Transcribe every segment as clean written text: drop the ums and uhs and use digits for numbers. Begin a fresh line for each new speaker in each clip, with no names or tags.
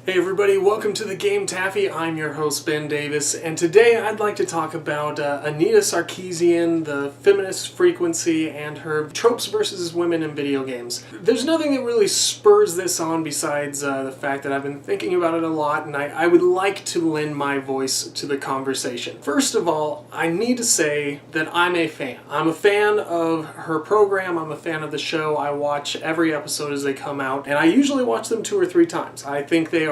Hey everybody, welcome to the GameTaffy. I'm your host Ben Davis, and today I'd like to talk about Anita Sarkeesian, the feminist frequency, and her tropes versus women in video games. There's nothing that really spurs this on besides the fact that I've been thinking about it a lot, and I would like to lend my voice to the conversation. First of all, I need to say that I'm a fan. I'm a fan of her program, I'm a fan of the show. I watch every episode as they come out, and I usually watch them 2 or 3 times. I think they are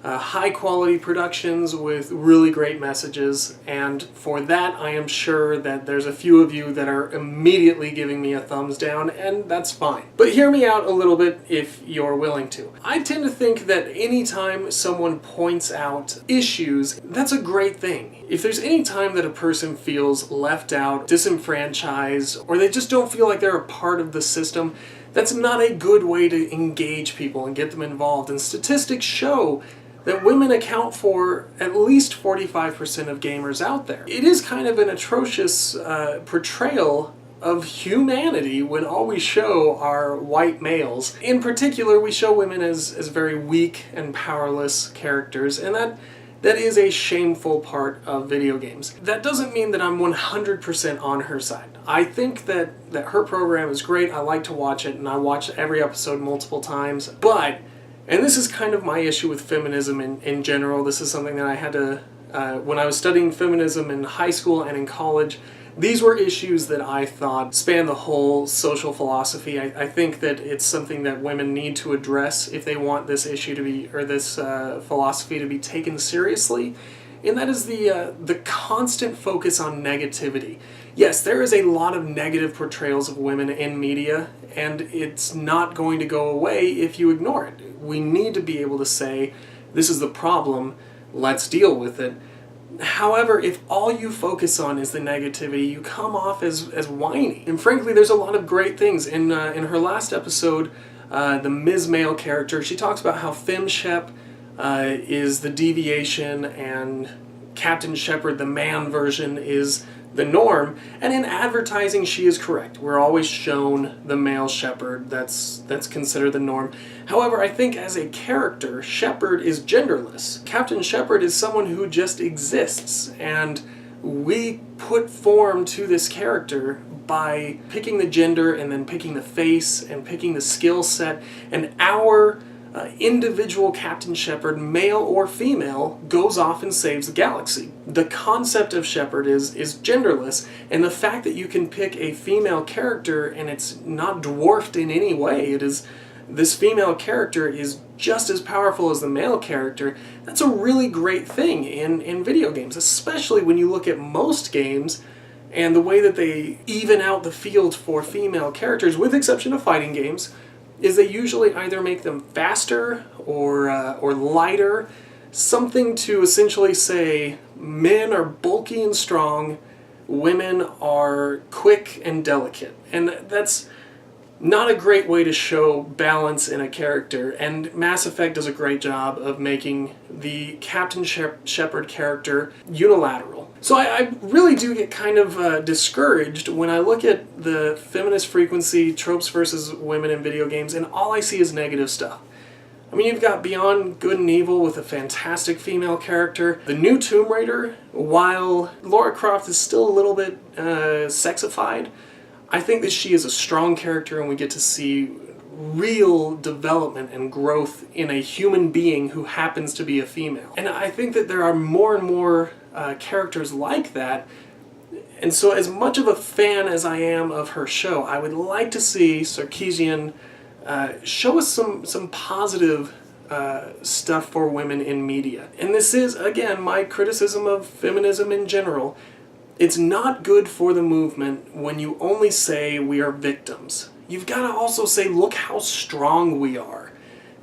high quality productions with really great messages, and for that I am sure that there's a few of you that are immediately giving me a thumbs down, and that's fine. But hear me out a little bit if you're willing to. I tend to think that anytime someone points out issues, that's a great thing. If there's any time that a person feels left out, disenfranchised, or they just don't feel like they're a part of the system, that's not a good way to engage people and get them involved. And statistics show that women account for at least 45% of gamers out there. It is kind of an atrocious portrayal of humanity when all we show are white males. In particular, we show women as very weak and powerless characters, and that is a shameful part of video games. That doesn't mean that I'm 100% on her side. I think that her program is great, I like to watch it, and I watch every episode multiple times, but, and this is kind of my issue with feminism in general, this is something that I had to, when I was studying feminism in high school and in college, these were issues that I thought span the whole social philosophy. I think that it's something that women need to address if they want this issue to be, or this philosophy to be taken seriously, and that is the constant focus on negativity. Yes, there is a lot of negative portrayals of women in media, and it's not going to go away if you ignore it. We need to be able to say, this is the problem, let's deal with it. However, if all you focus on is the negativity, you come off as whiny. And frankly, there's a lot of great things. In her last episode, the Ms. Male character, she talks about how FemShep is the deviation and Captain Shepard, the man version, is the norm, and in advertising she is correct. We're always shown the male Shepard, that's considered the norm. However, I think as a character, Shepard is genderless. Captain Shepard is someone who just exists, and we put form to this character by picking the gender and then picking the face and picking the skill set, and our individual Captain Shepard, male or female, goes off and saves the galaxy. The concept of Shepard is genderless, and the fact that you can pick a female character and it's not dwarfed in any way, this female character is just as powerful as the male character, that's a really great thing in video games, especially when you look at most games and the way that they even out the field for female characters, with the exception of fighting games, is they usually either make them faster or lighter, something to essentially say men are bulky and strong, women are quick and delicate. And that's not a great way to show balance in a character, and Mass Effect does a great job of making the Captain Shepard character unilateral. So I really do get kind of discouraged when I look at the feminist frequency, tropes versus women in video games, and all I see is negative stuff. I mean, you've got Beyond Good and Evil with a fantastic female character. The new Tomb Raider, while Lara Croft is still a little bit sexified, I think that she is a strong character, and we get to see real development and growth in a human being who happens to be a female. And I think that there are more and more characters like that, and so as much of a fan as I am of her show, I would like to see Sarkeesian show us some positive stuff for women in media. And this is, again, my criticism of feminism in general. It's not good for the movement when you only say we are victims. You've got to also say, look how strong we are.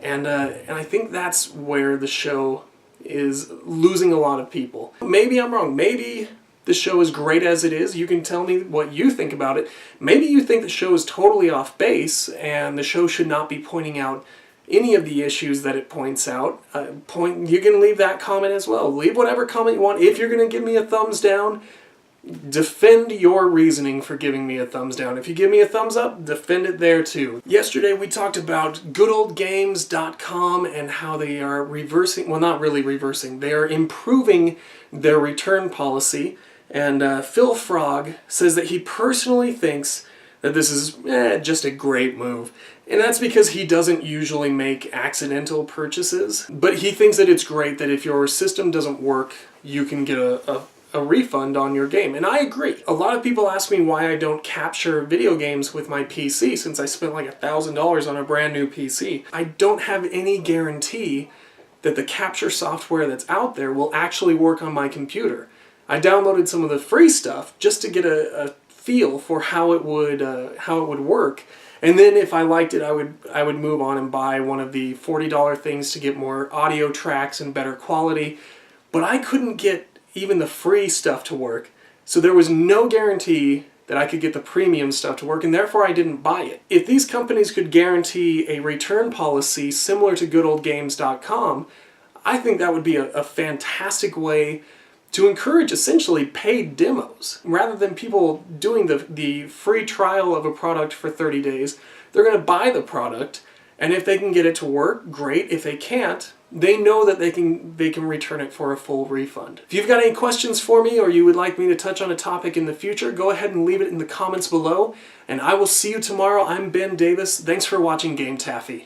And I think that's where the show is losing a lot of people. Maybe I'm wrong. Maybe the show is great as it is. You can tell me what you think about it. Maybe you think the show is totally off base and the show should not be pointing out any of the issues that it points out. You can leave that comment as well. Leave whatever comment you want. If you're going to give me a thumbs down, defend your reasoning for giving me a thumbs down. If you give me a thumbs up, defend it there too. Yesterday we talked about goodoldgames.com and how they are reversing, well, not really reversing, they are improving their return policy. And Phil Frog says that he personally thinks that this is just a great move. And that's because he doesn't usually make accidental purchases, but he thinks that it's great that if your system doesn't work, you can get a refund on your game. And I agree. A lot of people ask me why I don't capture video games with my PC since I spent like $1,000 on a brand new PC. I don't have any guarantee that the capture software that's out there will actually work on my computer. I downloaded some of the free stuff just to get a feel for how it would work. And then if I liked it, I would move on and buy one of the $40 things to get more audio tracks and better quality. But I couldn't get even the free stuff to work, so there was no guarantee that I could get the premium stuff to work, and therefore I didn't buy it. If these companies could guarantee a return policy similar to goodoldgames.com, I think that would be a fantastic way to encourage essentially paid demos. Rather than people doing the free trial of a product for 30 days, they're going to buy the product, and if they can get it to work, great. If they can't, they know that they can return it for a full refund. If you've got any questions for me or you would like me to touch on a topic in the future, go ahead and leave it in the comments below, and I will see you tomorrow. I'm Ben Davis. Thanks for watching GameTaffy.